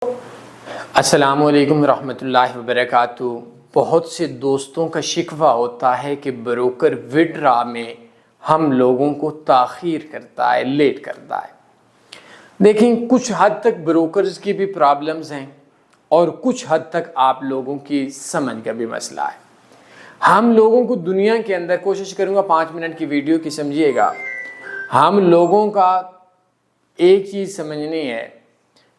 अस्सलामुअलैकुम रहमतुल्लाहि वबरकातुहू। बहुत से दोस्तों का शिकवा होता है कि ब्रोकर विड्रा में हम लोगों को ताख़ीर करता है, लेट करता है। देखिए, कुछ हद तक ब्रोकर्स की भी प्रॉब्लम्स हैं और कुछ हद तक आप लोगों की समझ का भी मसला है। हम लोगों को दुनिया के अंदर, कोशिश करूँगा 5 मिनट की वीडियो की समझिएगा, हम लोगों का एक चीज़ समझनी है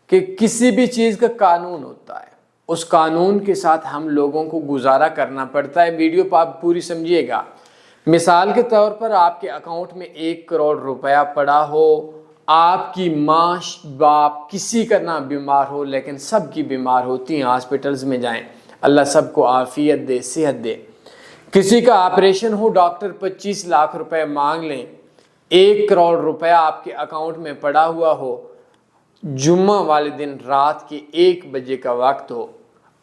कि किसी भी चीज़ का कानून होता है, उस कानून के साथ हम लोगों को गुजारा करना पड़ता है। वीडियो पर आप पूरी समझिएगा। मिसाल के तौर पर आपके अकाउंट में 1 करोड़ रुपया पड़ा हो, आपकी माँ बाप किसी का ना बीमार हो, लेकिन सब की बीमार होती हैं, हॉस्पिटल्स में जाएं, अल्लाह सबको आफियत दे, सेहत दे। किसी का ऑपरेशन हो, डॉक्टर 25 लाख रुपए मांग लें, 1 करोड़ रुपया आपके अकाउंट में पड़ा हुआ हो, जुम्मा वाले दिन रात के 1 बजे का वक्त हो,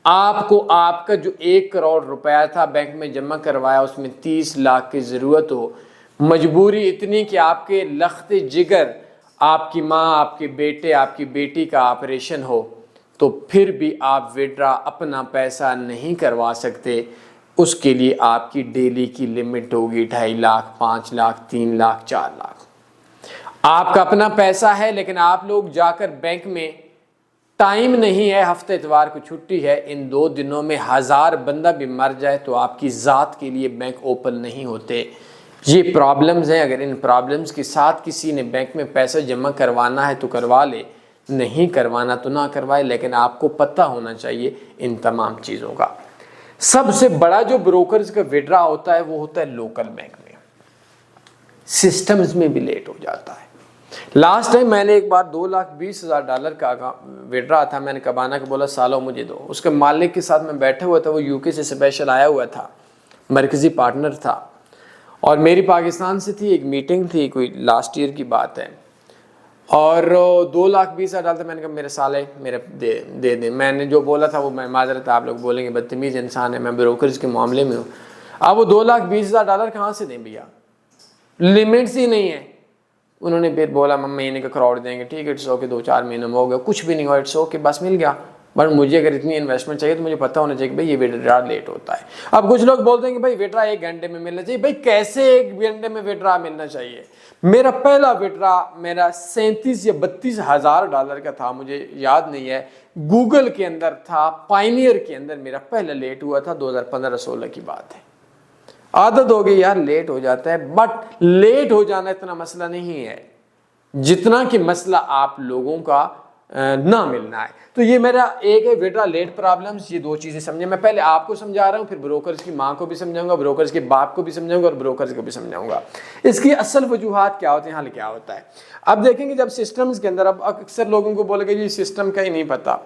आपको आपका जो 1 करोड़ रुपया था बैंक में जमा करवाया, उसमें 30 लाख की ज़रूरत हो, मजबूरी इतनी कि आपके लख्ते जिगर, आपकी माँ, आपके बेटे, आपकी बेटी का ऑपरेशन हो, तो फिर भी आप विड्रा अपना पैसा नहीं करवा सकते। उसके लिए आपकी डेली की लिमिट होगी 2.5 लाख, 5 लाख, 3 लाख, 4 लाख। आपका अपना पैसा है, लेकिन आप लोग जाकर बैंक में, टाइम नहीं है, हफ्ते इतवार को छुट्टी है, इन 2 दिनों में 1000 बंदा भी मर जाए तो आपकी ज़ात के लिए बैंक ओपन नहीं होते। ये प्रॉब्लम्स हैं। अगर इन प्रॉब्लम्स के साथ किसी ने बैंक में पैसा जमा करवाना है तो करवा ले, नहीं करवाना तो ना करवाए, लेकिन आपको पता होना चाहिए इन तमाम चीज़ों का। सबसे बड़ा जो ब्रोकर्स का विड्रा होता है वो होता है लोकल बैंक में। सिस्टम्स में भी लेट हो जाता है। लास्ट टाइम मैंने एक बार $2,20,000 का विड्रा था, मैंने कबाना को बोला सालो मुझे दो। उसके मालिक के साथ मैं बैठा हुआ था, वो यूके से स्पेशल आया हुआ था, मरकज़ी पार्टनर था, और मेरी पाकिस्तान से थी, एक मीटिंग थी, कोई लास्ट ईयर की बात है, और $2,20,000 मैंने कहा मेरे साले मेरे दे। मैंने जो बोला था वो, मैं माजरत, आप लोग बोलेंगे बदतमीज़ इंसान है, मैं ब्रोकर्स के मामले में हूँ। अब वो $2,20,000 कहाँ से दें भैया, लिमिट्स ही नहीं है। उन्होंने फिर बोला हम महीने का करोड़ देंगे, ठीक है, इट्स ओके, 2-4 महीने में हो गया, कुछ भी नहीं हुआ, इट्स ओके, बस मिल गया। बट मुझे अगर इतनी इन्वेस्टमेंट चाहिए तो मुझे पता होना चाहिए कि भाई ये विड्रा लेट होता है। अब कुछ लोग बोलते हैं कि भाई विड्रा 1 घंटे में मिलना चाहिए। भाई कैसे 1 घंटे में विड्रा मिलना चाहिए? मेरा पहला विड्रा मेरा 37 या $32,000 का था, मुझे याद नहीं है, गूगल के अंदर था, पाइनियर के अंदर मेरा पहला लेट हुआ था, 2015-16 की बात है। आदत हो गई यार, लेट हो जाता है, बट लेट हो जाना इतना मसला नहीं है जितना कि मसला आप लोगों का ना मिलना है। तो ये मेरा एक है विड्रा लेट प्रॉब्लम्स। ये 2 चीज़ें समझे। मैं पहले आपको समझा रहा हूँ, फिर ब्रोकर्स की माँ को भी समझाऊंगा, ब्रोकर्स के बाप को भी समझाऊंगा और ब्रोकर्स को भी समझाऊंगा। इसकी असल वजूहात क्या होते हैं, हल क्या होता है। अब देखेंगे जब सिस्टम्स के अंदर, अब अक्सर लोगों को बोलेगा ये सिस्टम का ही नहीं पता।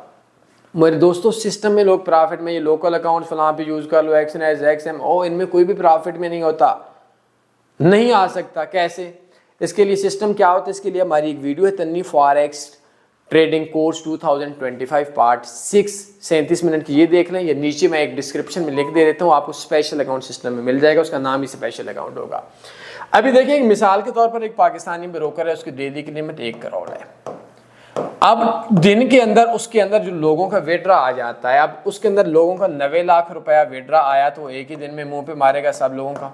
मेरे दोस्तों, सिस्टम में लोग प्रॉफिट में, ये लोकल अकाउंट फलां पे यूज़ कर लो, XM ओ, इनमें कोई भी प्रॉफिट में नहीं होता, नहीं आ सकता। कैसे? इसके लिए सिस्टम क्या होता है, इसके लिए हमारी एक वीडियो है, तन्नी forex trading course 2025 part 6, 37 minute की, ये देख लें, या नीचे मैं एक डिस्क्रिप्शन में लिख दे देता हूँ, आपको स्पेशल अकाउंट सिस्टम में मिल जाएगा, उसका नाम ही स्पेशल अकाउंट होगा। अभी देखिए, एक मिसाल के तौर पर एक पाकिस्तानी ब्रोकर है, उसकी डेली की लिमिट 1 करोड़ है। अब दिन के अंदर उसके अंदर जो लोगों का विड्रा आ जाता है, अब उसके अंदर लोगों का 90 लाख रुपया विड्रा आया, तो एक ही दिन में मुंह पे मारेगा सब लोगों का।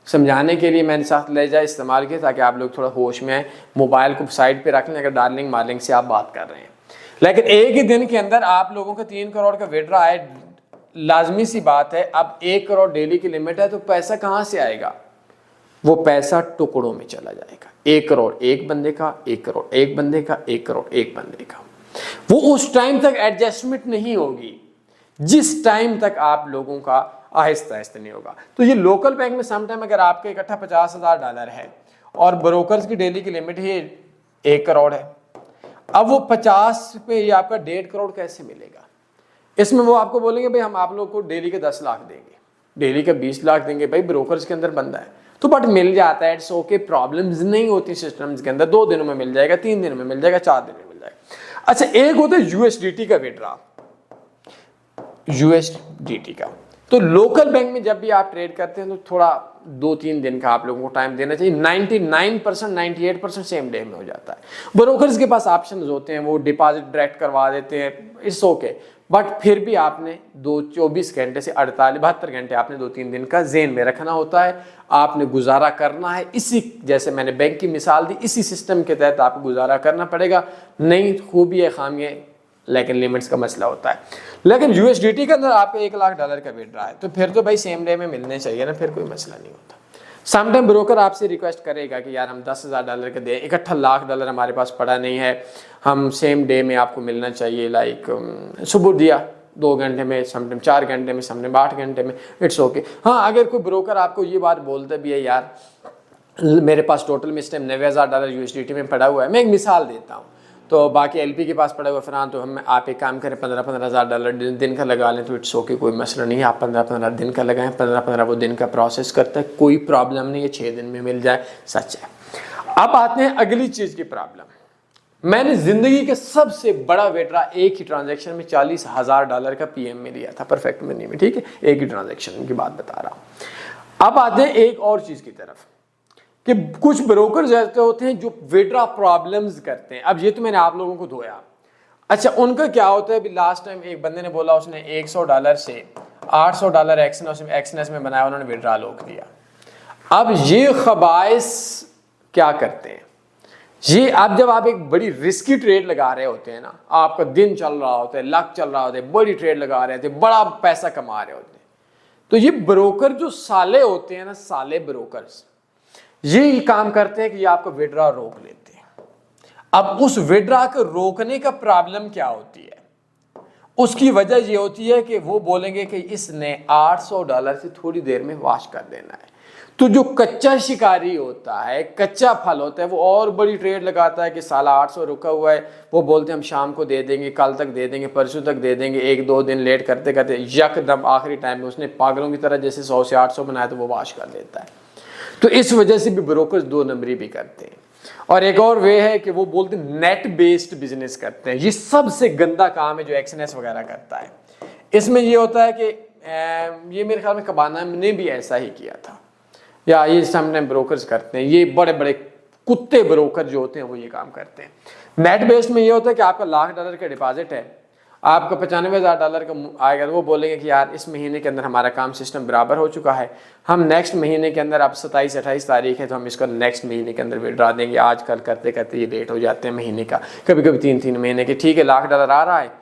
समझाने के लिए मैंने साथ ले जाए इस्तेमाल किया ताकि आप लोग थोड़ा होश में आए। मोबाइल को साइड पे रख लें अगर डार्लिंग मार्लिंग से आप बात कर रहे हैं, लेकिन एक ही दिन के अंदर आप लोगों का 3 करोड़ का विड्रा आए, लाजमी सी बात है। अब 1 करोड़ डेली की लिमिट है, तो पैसा कहाँ से आएगा? वो पैसा टुकड़ों में चला जाएगा। 1 करोड़ एक बंदे का, 1 करोड़ एक बंदे का, 1 करोड़ एक बंदे का। वो उस टाइम तक एडजस्टमेंट नहीं होगी जिस टाइम तक आप लोगों का आहिस्ता आहिस्ता नहीं होगा। तो ये लोकल बैंक में समटाइम अगर आपका इकट्ठा $50,000 है और ब्रोकर्स की डेली की लिमिट ही 1 करोड़ है, अब वो 50 पे ये आपका 1.5 करोड़ कैसे मिलेगा? इसमें वो आपको बोलेंगे भाई हम आप लोग को डेली के 10 लाख देंगे, डेली का 20 लाख देंगे। भाई ब्रोकर्स के अंदर बंदा है तो बट मिल जाता है, इट्स ओके, प्रॉब्लम्स नहीं होती सिस्टम्स के अंदर। 2 दिनों में मिल जाएगा, 3 दिनों में मिल जाएगा, 4 दिन में मिल जाएगा। अच्छा, एक होता है USDT का विड्रा, USDT का तो लोकल बैंक में जब भी आप ट्रेड करते हैं तो थोड़ा 2-3 दिन का आप लोगों को टाइम देना चाहिए। 99% 98% सेम डे में हो जाता है। ब्रोकर्स के पास ऑप्शंस होते हैं, वो डिपॉजिट डायरेक्ट करवा देते हैं, इट्स ओके, बट फिर भी आपने 24 घंटे से 72 घंटे आपने 2-3 दिन का जेन में रखना होता है, आपने गुजारा करना है। इसी, जैसे मैंने बैंक की मिसाल दी, इसी सिस्टम के तहत आपको गुजारा करना पड़ेगा। नहीं खूबी है खामियां, लेकिन लिमिट्स का मसला होता है। लेकिन यूएसडीटी के अंदर आपको $1 लाख का विड्रॉ है तो फिर तो भाई सेम डे में मिलने चाहिए ना, फिर कोई मसला नहीं होता। समटाइम ब्रोकर आपसे रिक्वेस्ट करेगा कि यार हम $10,000 का दें, $1 लाख हमारे पास पड़ा नहीं है, हम सेम डे में आपको मिलना चाहिए, लाइक सुबह दिया 2 घंटे में, समटाइम 4 घंटे में, समटाइम 8 घंटे में, इट्स ओके। हाँ, अगर कोई ब्रोकर आपको ये बात बोलता भी है यार मेरे पास टोटल में इस टाइम $90,000 यूएसडीटी में पड़ा हुआ है, मैं एक मिसाल देता हूँ, तो बाकी एलपी के पास पड़ा हुआ फ़िलहाल, तो हम आप एक काम करें $15,000 दिन का लगा लें तो इट्स ओके, कोई मसला नहीं है। आप 15 दिन का लगाएं, 15 वो दिन का प्रोसेस करता है, कोई प्रॉब्लम नहीं है, 6 दिन में मिल जाए, सच है। अब आते हैं अगली चीज़ की प्रॉब्लम। मैंने ज़िंदगी के सबसे बड़ा विड्रॉ एक ही ट्रांजेक्शन में $40,000 का पीएम में लिया था, परफेक्ट मनी में, ठीक है, एक ही ट्रांजेक्शन की बात बता रहा हूँ। अब आते हैं एक और चीज़ की तरफ कि कुछ ब्रोकर्स ऐसे होते हैं जो विड्रॉ प्रॉब्लम्स करते हैं। अब ये तो मैंने आप लोगों को धोया, अच्छा उनका क्या होता है? अभी लास्ट टाइम एक बंदे ने बोला उसने $100 से $800 एक्सनेस में बनाया, उन्होंने विड्रॉ रोक दिया। अब ये खबाइस क्या करते हैं, ये अब जब आप एक बड़ी रिस्की ट्रेड लगा रहे होते हैं ना, आपका दिन चल रहा होता है, लक चल रहा होता है, बड़ी ट्रेड लगा रहे होते हैं, बड़ा पैसा कमा रहे होते हैं, तो ये ब्रोकर जो साले होते हैं ना, साले ब्रोकर्स, ये काम करते हैं कि ये आपको विड्रॉ रोक लेते हैं। अब उस विड्रॉ को रोकने का प्रॉब्लम क्या होती है? उसकी वजह ये होती है कि वो बोलेंगे कि इसने $800 से थोड़ी देर में वाश कर देना है। तो जो कच्चा शिकारी होता है, कच्चा फल होता है, वो और बड़ी ट्रेड लगाता है कि साला 800 रुका हुआ है, वो बोलते हैं हम शाम को दे देंगे, कल तक दे देंगे, परसों तक दे देंगे, 1-2 दिन लेट करते करते यकदम आखिरी टाइम में उसने पागलों की तरह जैसे 100 से 800 बनाया तो वो वाश कर देता है। तो इस वजह से भी ब्रोकर्स 2 नंबरी भी करते हैं। और एक और वे है कि वो बोलते हैं नेट बेस्ड बिजनेस करते हैं। ये सबसे गंदा काम है जो एक्सएनएस वगैरह करता है। इसमें ये होता है कि ये मेरे ख्याल में कबाना ने भी ऐसा ही किया था, या ये समटाइम ब्रोकर्स करते हैं, ये बड़े बड़े कुत्ते ब्रोकर जो होते हैं वो ये काम करते हैं। नेट बेस्ड में ये होता है कि आपका $1,00,000 का डिपॉजिट है, आपका $95,000 का आएगा, तो वो बोलेंगे कि यार इस महीने के अंदर हमारा काम सिस्टम बराबर हो चुका है, हम नेक्स्ट महीने के अंदर, अब 27-28 तारीख है तो हम इसको नेक्स्ट महीने के अंदर विड्रॉ देंगे। आज कल करते करते ये लेट हो जाते हैं महीने का, कभी कभी 3-3 महीने के। ठीक है, $1,00,000 आ रहा है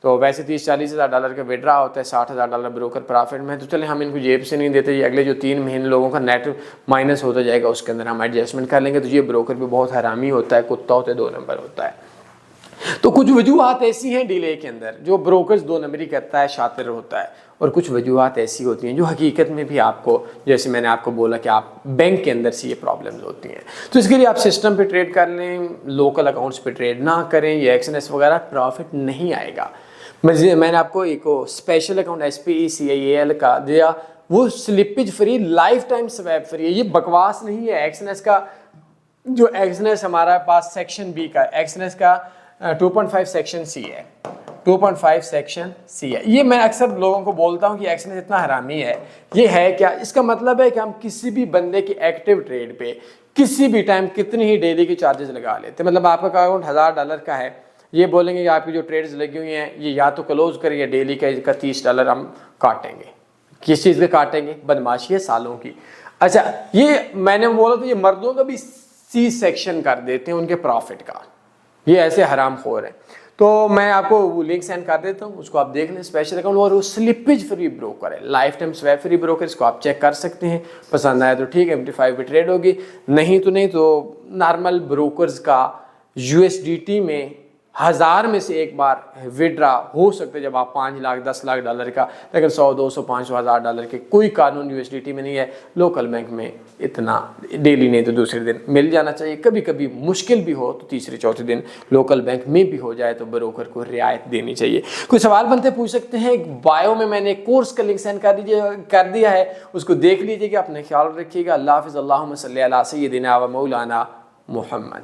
तो वैसे $30-40,000 का विड्रॉ होता है, $60,000 ब्रोकर प्रॉफिट में, तो चले हम इनको जेब से नहीं देते, ये अगले जो 3 महीने लोगों का नेट माइनस होता जाएगा, उसके अंदर हम एडजस्टमेंट कर लेंगे। तो ये ब्रोकर भी बहुत हरामी होता है, कुत्ता होता है, 2 नंबर होता है। तो कुछ वजूहात ऐसी हैं डीले के अंदर जो ब्रोकर्स 2 नंबरी करता है, शातिर होता है, और कुछ वजूहात ऐसी होती हैं जो हकीकत में भी आपको, जैसे मैंने आपको बोला कि आप बैंक के अंदर से ये प्रॉब्लम्स होती हैं। तो इसके लिए आप सिस्टम पे ट्रेड कर लें, लोकल अकाउंट्स पे ट्रेड ना करें, ये एक्सएनएस वगैरह प्रॉफिट नहीं आएगा। मैंने आपको एक स्पेशल अकाउंट SPECIAL का दिया, वो slippage free, life time swap free है। ये बकवास नहीं है। एक्सएनएस का जो एक्सएनएस हमारा पास सेक्शन बी का एक्सएनएस का 2.5 सेक्शन सी है, 2.5 सेक्शन सी है। ये मैं अक्सर लोगों को बोलता हूँ कि एक्सएनएस इतना हरामी है। ये है क्या? इसका मतलब है कि हम किसी भी बंदे की एक्टिव ट्रेड पे किसी भी टाइम कितनी ही डेली की चार्जेस लगा लेते हैं। मतलब आपका अकाउंट $1,000 का है, ये बोलेंगे कि आपकी जो ट्रेड्स लगी हुई हैं ये या तो क्लोज करिए, डेली का $30 हम काटेंगे। किस चीज़ के काटेंगे? बदमाशी है सालों की। अच्छा, ये मैंने बोला तो ये मर्दों का भी सी सेक्शन कर देते हैं उनके प्रॉफिट का, ये ऐसे हराम खोर हैं। तो मैं आपको वो लिंक सेंड कर देता हूँ, उसको आप देख लें। स्पेशल अकाउंट और वो स्लिपेज फ्री ब्रोकर है, life time swap free broker, इसको आप चेक कर सकते हैं। पसंद आया तो ठीक है, MT5 भी ट्रेड होगी, नहीं तो नॉर्मल ब्रोकर्स का USDT में 1000 में से एक बार विड्रॉ हो सकते हैं जब आप $5 लाख $10 लाख का, लेकिन 100, 200, 500 हज़ार डॉलर के कोई कानून USDT में नहीं है। लोकल बैंक में इतना डेली नहीं तो दूसरे दिन मिल जाना चाहिए। कभी कभी मुश्किल भी हो तो तीसरे चौथे दिन लोकल बैंक में भी हो जाए तो ब्रोकर को रियायत देनी चाहिए। कोई सवाल बनते पूछ सकते हैं, बायो में मैंने एक कोर्स का लिंक सेंड कर दिया है, उसको देख लीजिएगा। अपने ख्याल रखिएगा। अल्लाह हाफ़िज़। अल्लाहुम्मा सल्ली अला सय्यिदिना व मौलाना मुहम्मद।